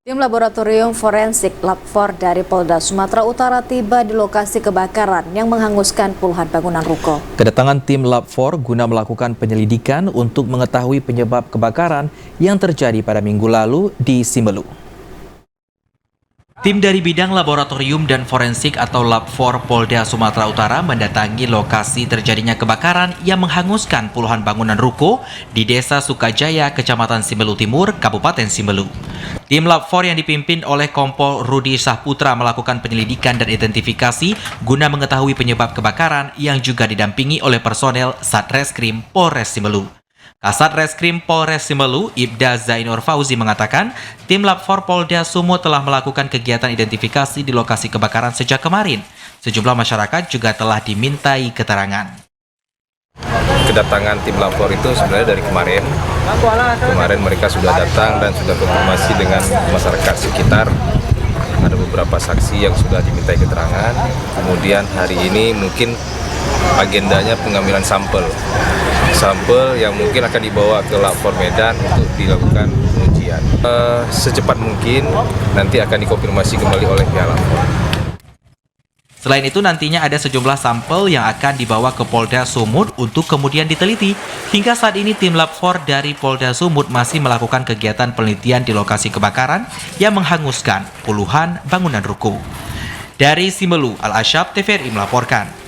Tim laboratorium forensik Lab 4 dari Polda Sumatera Utara tiba di lokasi kebakaran yang menghanguskan puluhan bangunan ruko. Kedatangan tim Lab 4 guna melakukan penyelidikan untuk mengetahui penyebab kebakaran yang terjadi pada minggu lalu di Simelu. Tim dari bidang laboratorium dan forensik atau Lab 4 Polda Sumatera Utara mendatangi lokasi terjadinya kebakaran yang menghanguskan puluhan bangunan ruko di Desa Sukajaya, Kecamatan Simelu Timur, Kabupaten Simelu. Tim Lab 4 yang dipimpin oleh Kompol Rudi Sahputra melakukan penyelidikan dan identifikasi guna mengetahui penyebab kebakaran yang juga didampingi oleh personel Satreskrim Polres Simelu. Kasat Reskrim Polres Simelu, Ibda Zainur Fauzi mengatakan, tim Lab 4 Polda Sumut telah melakukan kegiatan identifikasi di lokasi kebakaran sejak kemarin. Sejumlah masyarakat juga telah dimintai keterangan. Kedatangan tim Lab 4 itu sebenarnya dari kemarin. Kemarin mereka sudah datang dan sudah konfirmasi dengan masyarakat sekitar. Ada beberapa saksi yang sudah dimintai keterangan. Kemudian hari ini mungkin agendanya pengambilan sampel yang mungkin akan dibawa ke Lab 4 Medan untuk dilakukan pengujian. Secepat mungkin nanti akan dikonfirmasi kembali oleh pihak Lab 4. Selain itu nantinya ada sejumlah sampel yang akan dibawa ke Polda Sumut untuk kemudian diteliti. Hingga saat ini tim Lab 4 dari Polda Sumut masih melakukan kegiatan penelitian di lokasi kebakaran yang menghanguskan puluhan bangunan ruko. Dari Simelu, Al-Asyab TVRI melaporkan.